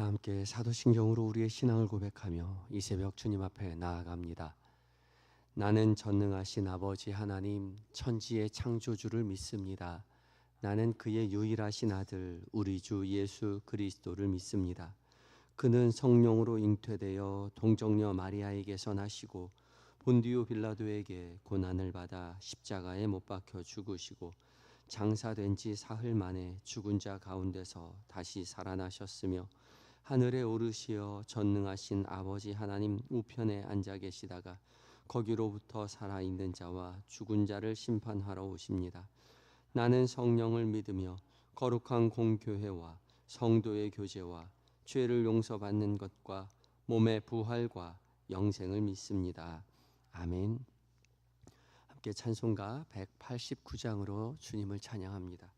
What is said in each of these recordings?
다 함께 사도신경으로 우리의 신앙을 고백하며 이 새벽 주님 앞에 나아갑니다. 나는 전능하신 아버지 하나님 천지의 창조주를 믿습니다. 나는 그의 유일하신 아들 우리 주 예수 그리스도를 믿습니다. 그는 성령으로 잉태되어 동정녀 마리아에게서 나시고 본디오 빌라도에게 고난을 받아 십자가에 못 박혀 죽으시고 장사된 지 사흘 만에 죽은 자 가운데서 다시 살아나셨으며 하늘에 오르시어 전능하신 아버지 하나님 우편에 앉아 계시다가 거기로부터 살아있는 자와 죽은 자를 심판하러 오십니다. 나는 성령을 믿으며 거룩한 공교회와 성도의 교제와 죄를 용서받는 것과 몸의 부활과 영생을 믿습니다. 아멘. 함께 찬송가 189장으로 주님을 찬양합니다.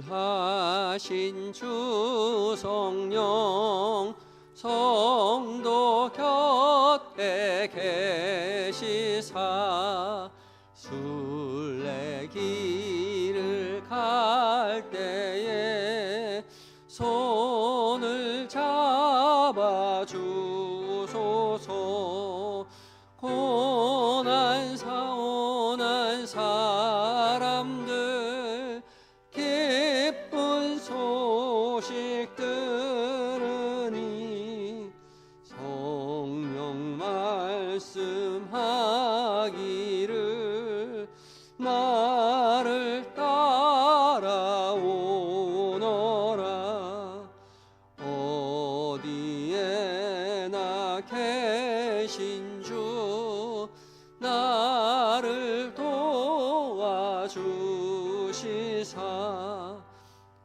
진실하신 주 성령 성도 곁에 계시사 순례길을 갈 때에 손을 잡아 주소서. 고난 사오는 사람들 기쁜 소식 들으니 성령 말씀하기를 나를 따라오너라. 어디에나 계신 주 나를 도와주시사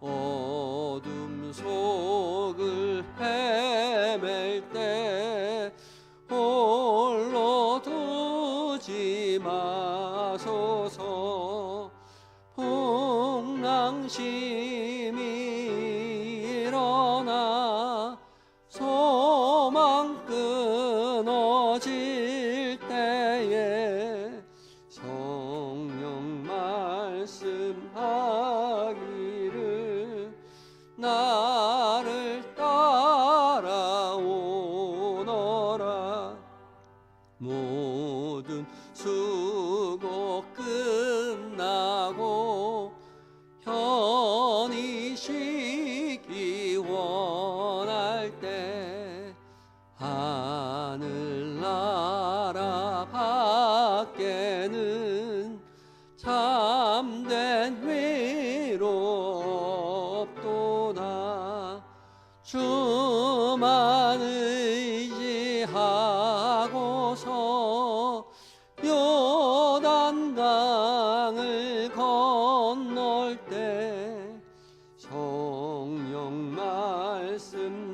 어둠 속을 헤맬 때 홀로 두지 마소서. 풍랑심이 일어나 소망 끊어질 때에 성령 말씀하기를 나를 따라오너라. 모든 수고 끝나고 편히 쉬기 원할 때 하늘나라 밖에는 참된 위로 없도다. 주만 의지하고서 요단강을 건널 때 성령 말씀하기를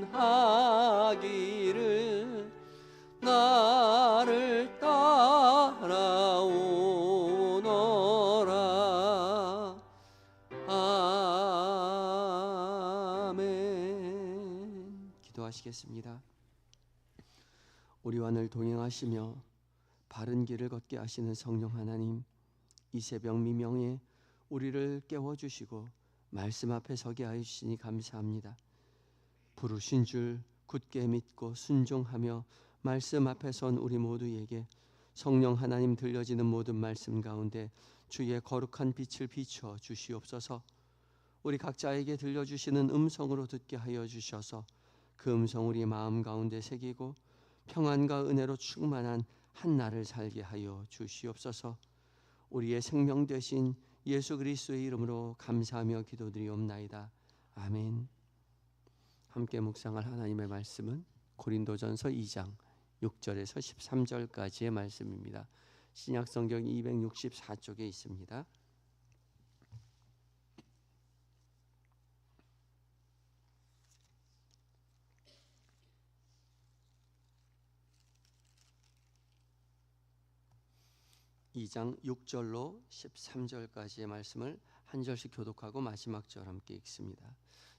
나를 따라오너라. 아멘. 기도하시겠습니다. 우리와 늘 동행하시며 바른 길을 걷게 하시는 성령 하나님, 이 새벽 미명에 우리를 깨워주시고 말씀 앞에 서게 하여 주시니 감사합니다. 부르신 줄 굳게 믿고 순종하며 말씀 앞에 선 우리 모두에게 성령 하나님 들려지는 모든 말씀 가운데 주의 거룩한 빛을 비춰 주시옵소서. 우리 각자에게 들려주시는 음성으로 듣게 하여 주셔서 그 음성 우리 마음 가운데 새기고 평안과 은혜로 충만한 한 날을 살게 하여 주시옵소서. 우리의 생명 되신 예수 그리스도의 이름으로 감사하며 기도드리옵나이다. 아멘. 함께 묵상할 하나님의 말씀은 고린도전서 2장 6절에서 13절까지의 말씀입니다. 신약성경 264쪽에 있습니다. (2장 6절로 13절까지의) 말씀을 한 절씩 교독하고 마지막 절 함께 읽습니다.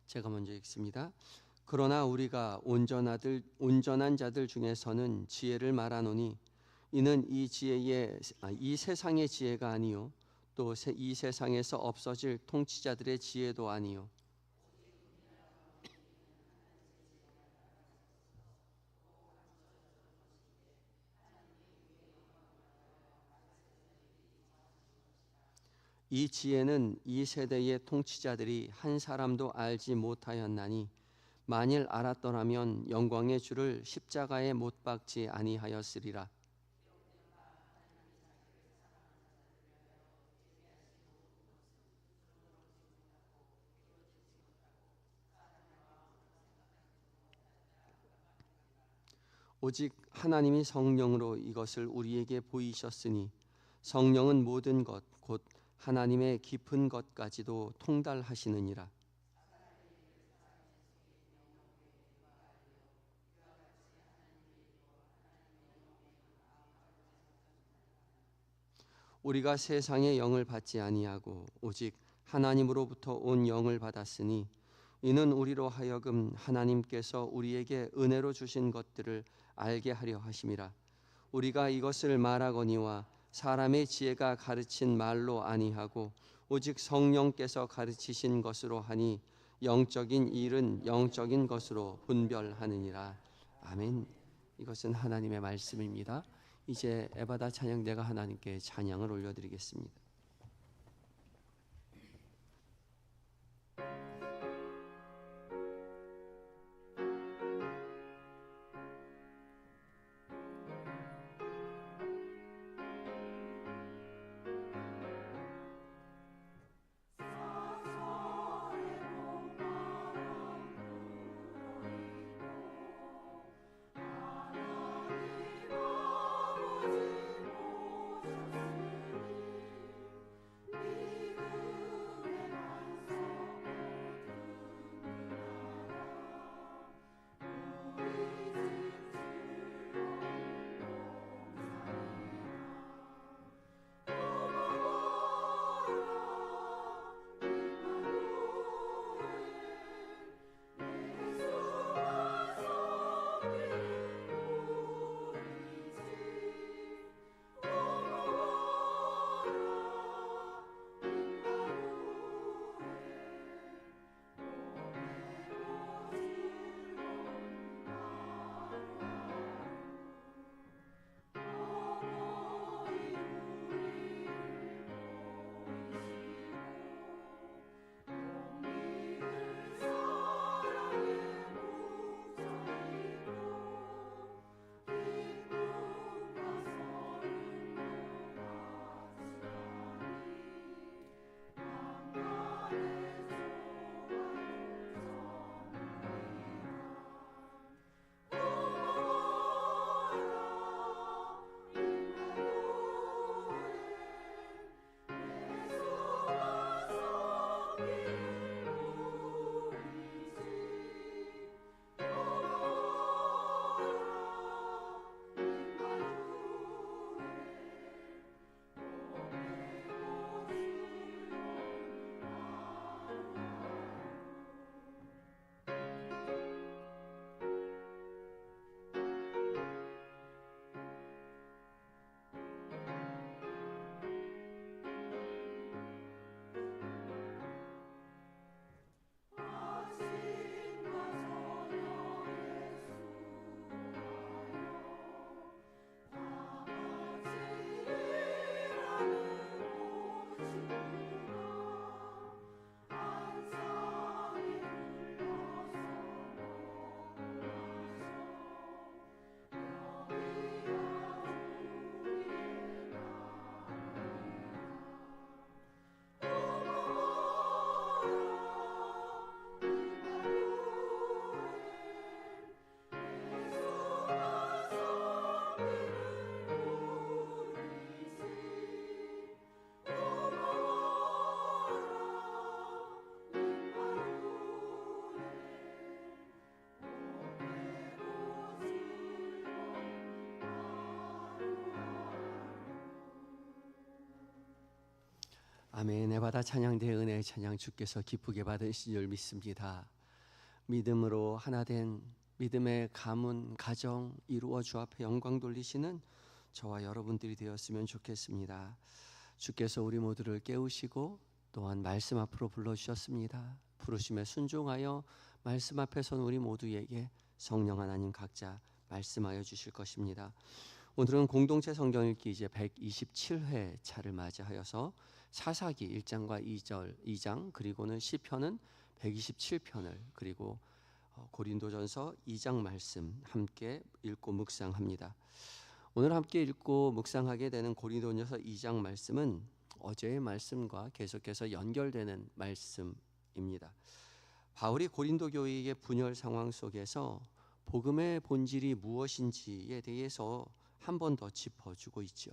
제가 먼저 읽습니다. 그러나 우리가 온전한 자들 중에서는 지혜를 말하노니 이는 이 세상의 지혜가 아니요 또 이 세상에서 없어질 통치자들의 지혜도 아니요 이 지혜는 이 세대의 통치자들이 한 사람도 알지 못하였나니 만일 알았더라면 영광의 주를 십자가에 못 박지 아니하였으리라. 오직 하나님이 성령으로 이것을 우리에게 보이셨으니 성령은 모든 것 곧 하나님의 깊은 것까지도 통달하시느니라. 우리가 세상의 영을 받지 아니하고 오직 하나님으로부터 온 영을 받았으니 이는 우리로 하여금 하나님께서 우리에게 은혜로 주신 것들을 알게 하려 하심이라. 우리가 이것을 말하거니와 사람의 지혜가 가르친 말로 아니하고 오직 성령께서 가르치신 것으로 하니 영적인 일은 영적인 것으로 분별하느니라. 아멘. 이것은 하나님의 말씀입니다. 이제 에바다 찬양대가 하나님께 찬양을 올려드리겠습니다. 아멘. 에바다 찬양대 은혜의 찬양 주께서 기쁘게 받으신 줄 믿습니다. 믿음으로 하나된 믿음의 가문 가정 이루어 주 앞에 영광 돌리시는 저와 여러분들이 되었으면 좋겠습니다. 주께서 우리 모두를 깨우시고 또한 말씀 앞으로 불러주셨습니다. 부르심에 순종하여 말씀 앞에 선 우리 모두에게 성령 하나님 각자 말씀하여 주실 것입니다. 오늘은 공동체 성경 읽기 이제 127회 차를 맞이하여서 사사기 1장과 2장 그리고는 시편은 127편을 그리고 고린도전서 2장 말씀 함께 읽고 묵상합니다. 오늘 함께 읽고 묵상하게 되는 고린도전서 2장 말씀은 어제의 말씀과 계속해서 연결되는 말씀입니다. 바울이 고린도 교회의 분열 상황 속에서 복음의 본질이 무엇인지에 대해서 한 번 더 짚어주고 있죠.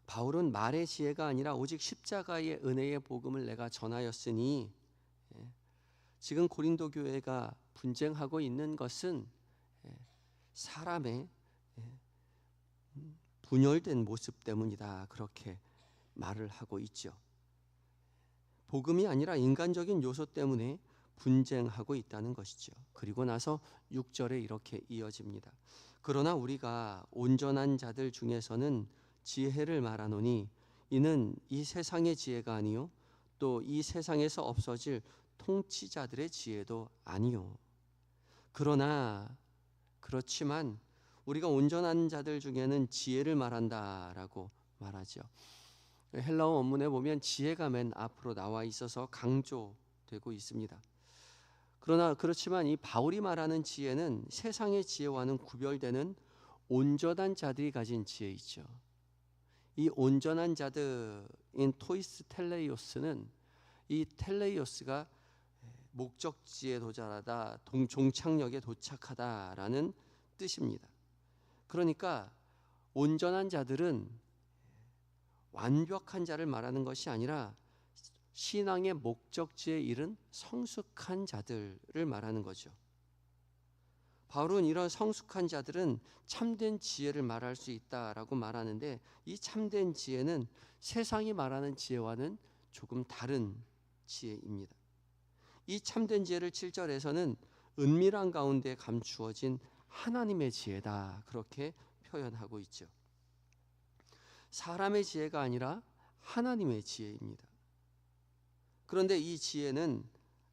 바울은 말의 지혜가 아니라 오직 십자가의 은혜의 복음을 내가 전하였으니, 지금 고린도 교회가 분쟁하고 있는 것은 사람의 분열된 모습 때문이다, 그렇게 말을 하고 있죠. 복음이 아니라 인간적인 요소 때문에 분쟁하고 있다는 것이죠. 그리고 나서 6절에 이렇게 이어집니다. 그러나 우리가 온전한 자들 중에서는 지혜를 말하노니 이는 이 세상의 지혜가 아니요 또 이 세상에서 없어질 통치자들의 지혜도 아니요. 그렇지만 우리가 온전한 자들 중에는 지혜를 말한다라고 말하죠. 헬라어 원문에 보면 지혜가 맨 앞으로 나와 있어서 강조되고 있습니다. 그렇지만 이 바울이 말하는 지혜는 세상의 지혜와는 구별되는 온전한 자들이 가진 지혜이죠. 이 온전한 자들인 토이스 텔레이오스는 이 텔레이오스가 목적지에 도달하다, 종착역에 도착하다라는 뜻입니다. 그러니까 온전한 자들은 완벽한 자를 말하는 것이 아니라 신앙의 목적지에 이른 성숙한 자들을 말하는 거죠. 바울은 이런 성숙한 자들은 참된 지혜를 말할 수 있다라고 말하는데, 이 참된 지혜는 세상이 말하는 지혜와는 조금 다른 지혜입니다. 이 참된 지혜를 7절에서는 은밀한 가운데 감추어진 하나님의 지혜다, 그렇게 표현하고 있죠. 사람의 지혜가 아니라 하나님의 지혜입니다. 그런데 이 지혜는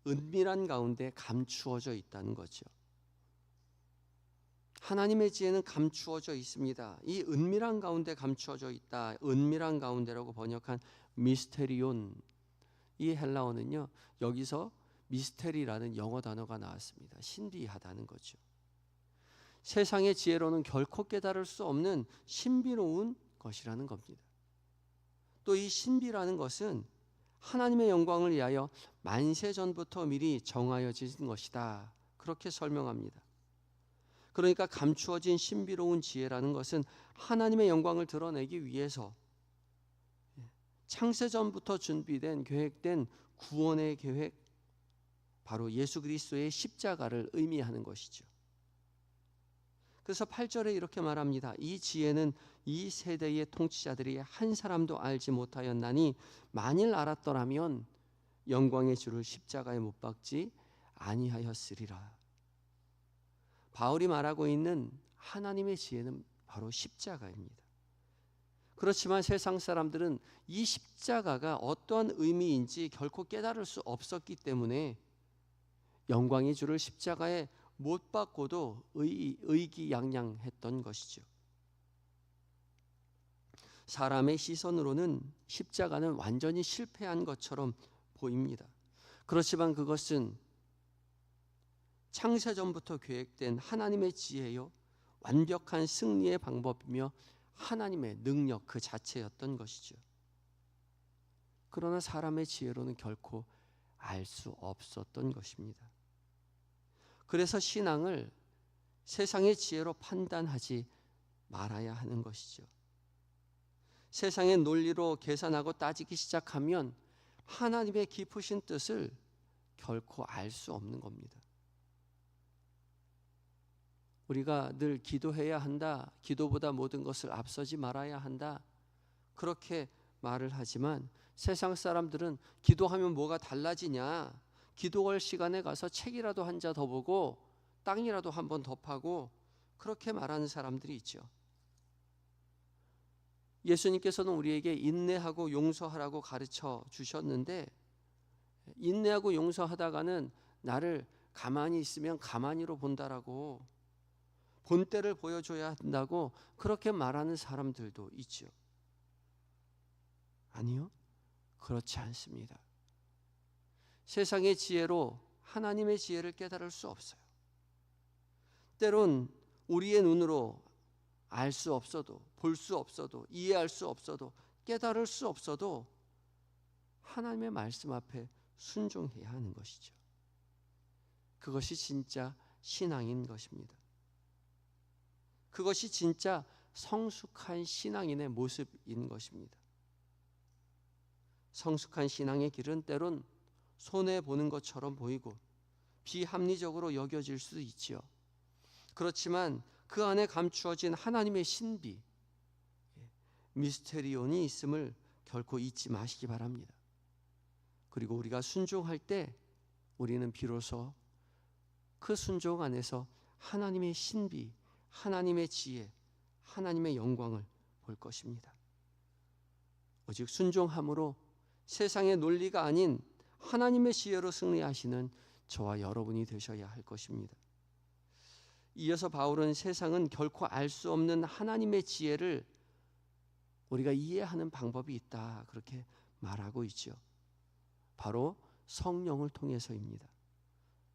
은밀한 가운데 감추어져 있다는 거죠. 하나님의 지혜는 감추어져 있습니다. 이 은밀한 가운데 감추어져 있다, 은밀한 가운데라고 번역한 미스테리온, 이 헬라어는요, 여기서 미스테리라는 영어 단어가 나왔습니다. 신비하다는 거죠. 세상의 지혜로는 결코 깨달을 수 없는 신비로운 것이라는 겁니다. 또 이 신비라는 것은 하나님의 영광을 위하여 만세 전부터 미리 정하여진 것이다, 그렇게 설명합니다. 그러니까 감추어진 신비로운 지혜라는 것은 하나님의 영광을 드러내기 위해서 창세 전부터 준비된 계획된 구원의 계획, 바로 예수 그리스도의 십자가를 의미하는 것이죠. 그래서 8절에 이렇게 말합니다. 이 지혜는 이 세대의 통치자들이 한 사람도 알지 못하였나니 만일 알았더라면 영광의 주를 십자가에 못 박지 아니하였으리라. 바울이 말하고 있는 하나님의 지혜는 바로 십자가입니다. 그렇지만 세상 사람들은 이 십자가가 어떠한 의미인지 결코 깨달을 수 없었기 때문에 영광의 주를 십자가에 못 박고도 의기양양했던 것이죠. 사람의 시선으로는 십자가는 완전히 실패한 것처럼 보입니다. 그렇지만 그것은 창세전부터 계획된 하나님의 지혜요, 완벽한 승리의 방법이며 하나님의 능력 그 자체였던 것이죠. 그러나 사람의 지혜로는 결코 알 수 없었던 것입니다. 그래서 신앙을 세상의 지혜로 판단하지 말아야 하는 것이죠. 세상의 논리로 계산하고 따지기 시작하면 하나님의 깊으신 뜻을 결코 알 수 없는 겁니다. 우리가 늘 기도해야 한다, 기도보다 모든 것을 앞서지 말아야 한다, 그렇게 말을 하지만 세상 사람들은 기도하면 뭐가 달라지냐, 기도할 시간에 가서 책이라도 한 자 더 보고 땅이라도 한 번 더 파고 그렇게 말하는 사람들이 있죠. 예수님께서는 우리에게 인내하고 용서하라고 가르쳐 주셨는데, 인내하고 용서하다가는 나를 가만히 있으면 가만히로 본다라고, 본때를 보여줘야 한다고 그렇게 말하는 사람들도 있죠. 아니요, 그렇지 않습니다. 세상의 지혜로 하나님의 지혜를 깨달을 수 없어요. 때론 우리의 눈으로 알 수 없어도, 볼 수 없어도, 이해할 수 없어도, 깨달을 수 없어도 하나님의 말씀 앞에 순종해야 하는 것이죠. 그것이 진짜 신앙인 것입니다. 그것이 진짜 성숙한 신앙인의 모습인 것입니다. 성숙한 신앙의 길은 때론 손해보는 것처럼 보이고 비합리적으로 여겨질 수도 있지요. 그렇지만 그 안에 감추어진 하나님의 신비, 미스테리온이 있음을 결코 잊지 마시기 바랍니다. 그리고 우리가 순종할 때 우리는 비로소 그 순종 안에서 하나님의 신비, 하나님의 지혜, 하나님의 영광을 볼 것입니다. 오직 순종함으로 세상의 논리가 아닌 하나님의 지혜로 승리하시는 저와 여러분이 되셔야 할 것입니다. 이어서 바울은 세상은 결코 알 수 없는 하나님의 지혜를 우리가 이해하는 방법이 있다, 그렇게 말하고 있죠. 바로 성령을 통해서입니다.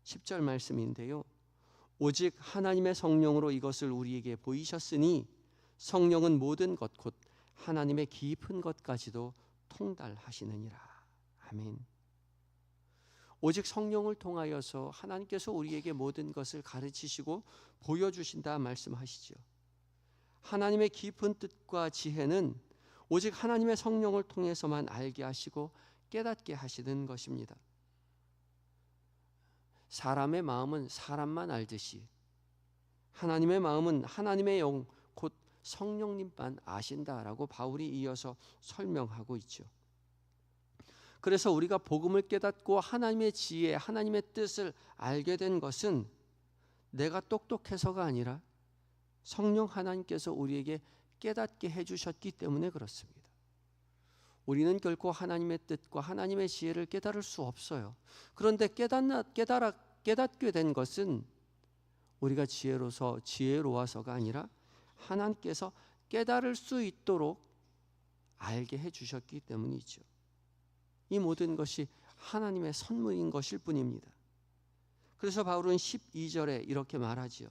10절 말씀인데요, 오직 하나님의 성령으로 이것을 우리에게 보이셨으니 성령은 모든 것 곧 하나님의 깊은 것까지도 통달하시느니라. 아멘. 오직 성령을 통하여서 하나님께서 우리에게 모든 것을 가르치시고 보여주신다 말씀하시죠. 하나님의 깊은 뜻과 지혜는 오직 하나님의 성령을 통해서만 알게 하시고 깨닫게 하시는 것입니다. 사람의 마음은 사람만 알듯이 하나님의 마음은 하나님의 영 곧 성령님만 아신다라고 바울이 이어서 설명하고 있죠. 그래서 우리가 복음을 깨닫고 하나님의 지혜, 하나님의 뜻을 알게 된 것은 내가 똑똑해서가 아니라 성령 하나님께서 우리에게 깨닫게 해주셨기 때문에 그렇습니다. 우리는 결코 하나님의 뜻과 하나님의 지혜를 깨달을 수 없어요. 그런데 깨닫게 된 것은 우리가 지혜로워서가 아니라 하나님께서 깨달을 수 있도록 알게 해주셨기 때문이죠. 이 모든 것이 하나님의 선물인 것일 뿐입니다. 그래서 바울은 12절에 이렇게 말하지요.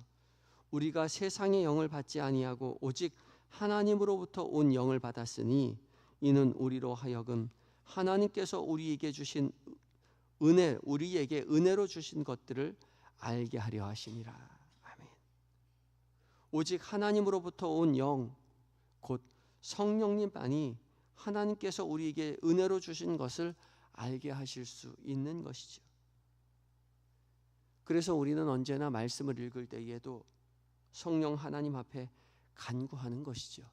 우리가 세상의 영을 받지 아니하고 오직 하나님으로부터 온 영을 받았으니 이는 우리로 하여금 하나님께서 우리에게 주신 우리에게 은혜로 주신 것들을 알게 하려 하심이라. 아멘. 오직 하나님으로부터 온 영, 곧 성령님만이 하나님께서 우리에게 은혜로 주신 것을 알게 하실 수 있는 것이죠. 그래서 우리는 언제나 말씀을 읽을 때에도 성령 하나님 앞에 간구하는 것이죠.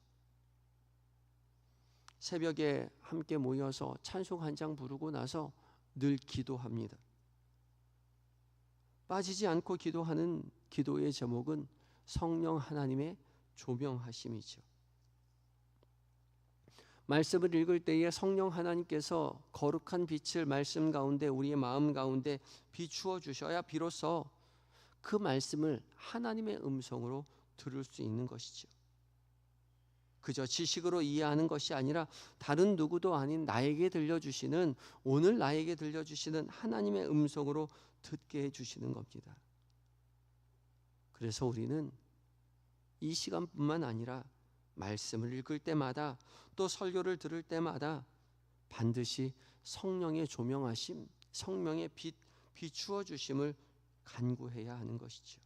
새벽에 함께 모여서 찬송 한 장 부르고 나서 늘 기도합니다. 빠지지 않고 기도하는 기도의 제목은 성령 하나님의 조명하심이죠. 말씀을 읽을 때에 성령 하나님께서 거룩한 빛을 말씀 가운데 우리의 마음 가운데 비추어 주셔야 비로소 그 말씀을 하나님의 음성으로 들을 수 있는 것이죠. 그저 지식으로 이해하는 것이 아니라 다른 누구도 아닌 오늘 나에게 들려주시는 하나님의 음성으로 듣게 해주시는 겁니다. 그래서 우리는 이 시간뿐만 아니라 말씀을 읽을 때마다 또 설교를 들을 때마다 반드시 성령의 조명하심, 성령의 빛 비추어 주심을 간구해야 하는 것이죠.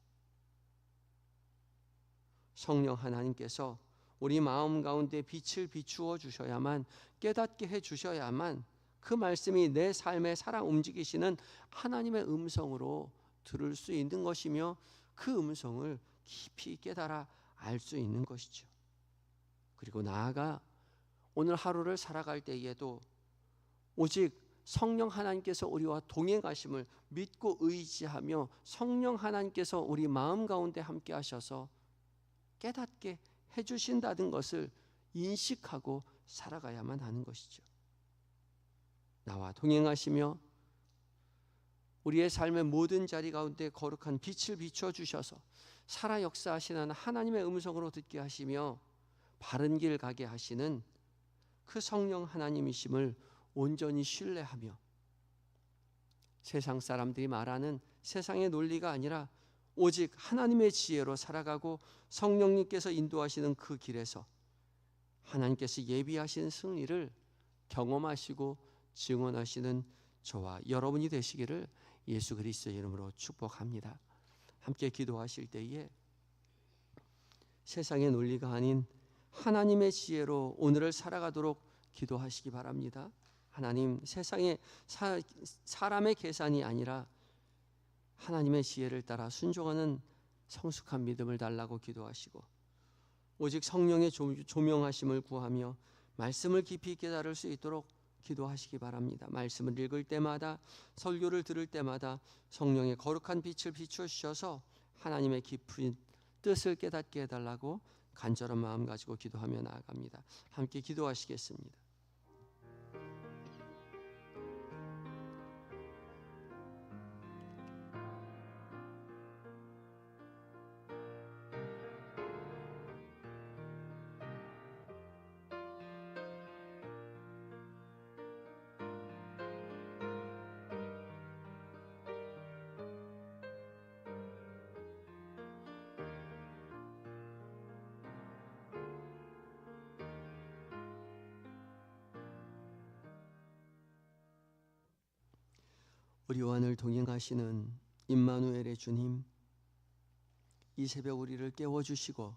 성령 하나님께서 우리 마음 가운데 빛을 비추어 주셔야만, 깨닫게 해 주셔야만 그 말씀이 내 삶에 살아 움직이시는 하나님의 음성으로 들을 수 있는 것이며 그 음성을 깊이 깨달아 알 수 있는 것이죠. 그리고 나아가 오늘 하루를 살아갈 때에도 오직 성령 하나님께서 우리와 동행하심을 믿고 의지하며 성령 하나님께서 우리 마음 가운데 함께 하셔서 깨닫게 해주신다는 것을 인식하고 살아가야만 하는 것이죠. 나와 동행하시며 우리의 삶의 모든 자리 가운데 거룩한 빛을 비춰 주셔서 살아 역사하시는 하나님의 음성으로 듣게 하시며 바른 길 가게 하시는 그 성령 하나님이심을 온전히 신뢰하며 세상 사람들이 말하는 세상의 논리가 아니라 오직 하나님의 지혜로 살아가고 성령님께서 인도하시는 그 길에서 하나님께서 예비하신 승리를 경험하시고 증언하시는 저와 여러분이 되시기를 예수 그리스도의 이름으로 축복합니다. 함께 기도하실 때에 세상의 논리가 아닌 하나님의 지혜로 오늘을 살아가도록 기도하시기 바랍니다. 하나님, 세상의 사람의 계산이 아니라 하나님의 지혜를 따라 순종하는 성숙한 믿음을 달라고 기도하시고 오직 성령의 조명하심을 구하며 말씀을 깊이 깨달을 수 있도록 기도하시기 바랍니다. 말씀을 읽을 때마다 설교를 들을 때마다 성령의 거룩한 빛을 비춰주셔서 하나님의 깊은 뜻을 깨닫게 해달라고 간절한 마음 가지고 기도하며 나아갑니다. 함께 기도하시겠습니다. 우리와 늘 동행하시는 임마누엘의 주님, 이 새벽 우리를 깨워주시고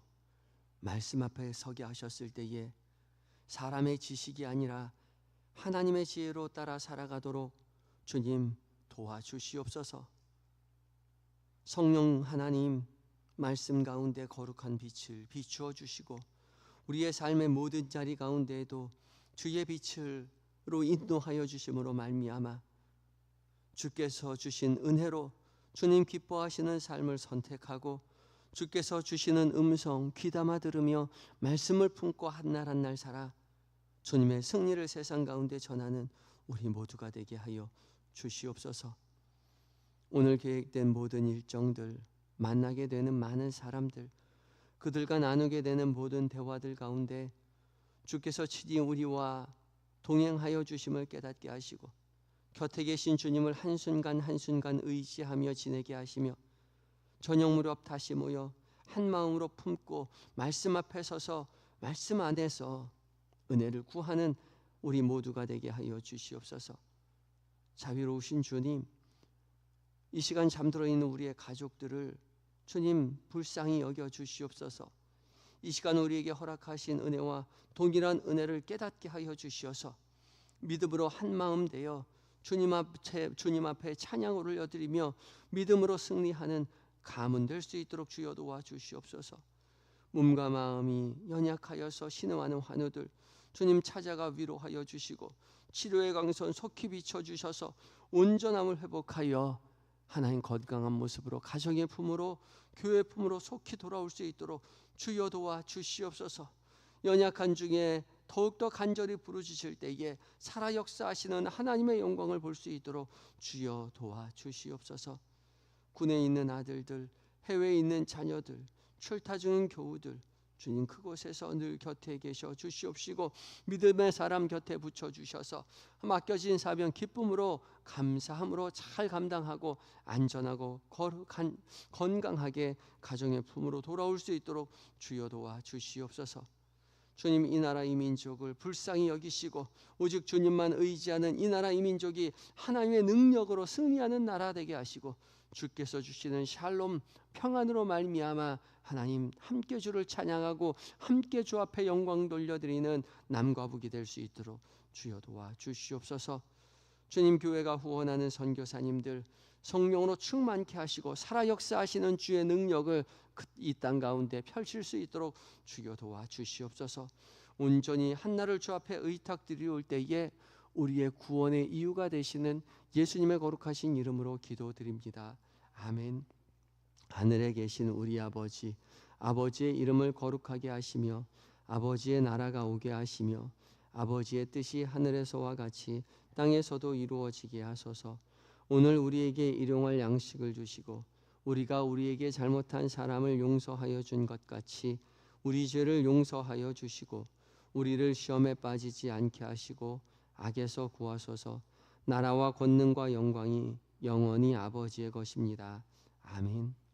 말씀 앞에 서게 하셨을 때에 사람의 지식이 아니라 하나님의 지혜로 따라 살아가도록 주님 도와주시옵소서. 성령 하나님, 말씀 가운데 거룩한 빛을 비추어 주시고 우리의 삶의 모든 자리 가운데에도 주의 빛으로 인도하여 주심으로 말미암아 주께서 주신 은혜로 주님 기뻐하시는 삶을 선택하고 주께서 주시는 음성 귀담아 들으며 말씀을 품고 한날 한날 살아 주님의 승리를 세상 가운데 전하는 우리 모두가 되게 하여 주시옵소서. 오늘 계획된 모든 일정들, 만나게 되는 많은 사람들, 그들과 나누게 되는 모든 대화들 가운데 주께서 친히 우리와 동행하여 주심을 깨닫게 하시고 곁에 계신 주님을 한순간 한순간 의지하며 지내게 하시며 저녁 무렵 다시 모여 한 마음으로 품고 말씀 앞에 서서 말씀 안에서 은혜를 구하는 우리 모두가 되게 하여 주시옵소서. 자비로우신 주님, 이 시간 잠들어 있는 우리의 가족들을 주님 불쌍히 여겨 주시옵소서. 이 시간 우리에게 허락하신 은혜와 동일한 은혜를 깨닫게 하여 주시어서 믿음으로 한 마음 되어 주님 앞에 찬양을 올려드리며 믿음으로 승리하는 가문 될 수 있도록 주여 도와주시옵소서. 몸과 마음이 연약하여서 신음하는 환우들 주님 찾아가 위로하여 주시고 치료의 강선 속히 비춰주셔서 온전함을 회복하여 하나님 건강한 모습으로 가정의 품으로 교회 품으로 속히 돌아올 수 있도록 주여 도와주시옵소서. 연약한 중에 더욱더 간절히 부르짖을 때에 살아 역사하시는 하나님의 영광을 볼 수 있도록 주여 도와주시옵소서. 군에 있는 아들들, 해외에 있는 자녀들, 출타 중인 교우들 주님 그곳에서 늘 곁에 계셔 주시옵시고 믿음의 사람 곁에 붙여주셔서 맡겨진 사명 기쁨으로 감사함으로 잘 감당하고 안전하고 거룩한 건강하게 가정의 품으로 돌아올 수 있도록 주여 도와주시옵소서. 주님 이 나라 이 민족을 불쌍히 여기시고 오직 주님만 의지하는 이 나라 이 민족이 하나님의 능력으로 승리하는 나라 되게 하시고 주께서 주시는 샬롬 평안으로 말미암아 하나님 함께 주를 찬양하고 함께 주 앞에 영광 돌려드리는 남과 북이 될 수 있도록 주여 도와주시옵소서. 주님 교회가 후원하는 선교사님들 성령으로 충만케 하시고 살아 역사하시는 주의 능력을 이 땅 가운데 펼칠 수 있도록 주여 도와주시옵소서. 온전히 한나를 주 앞에 의탁드리올 때에 우리의 구원의 이유가 되시는 예수님의 거룩하신 이름으로 기도드립니다. 아멘. 하늘에 계신 우리 아버지, 아버지의 이름을 거룩하게 하시며 아버지의 나라가 오게 하시며 아버지의 뜻이 하늘에서와 같이 땅에서도 이루어지게 하소서. 오늘 우리에게 일용할 양식을 주시고 우리가 우리에게 잘못한 사람을 용서하여 준 것 같이 우리 죄를 용서하여 주시고 우리를 시험에 빠지지 않게 하시고 악에서 구하소서. 나라와 권능과 영광이 영원히 아버지의 것입니다. 아멘.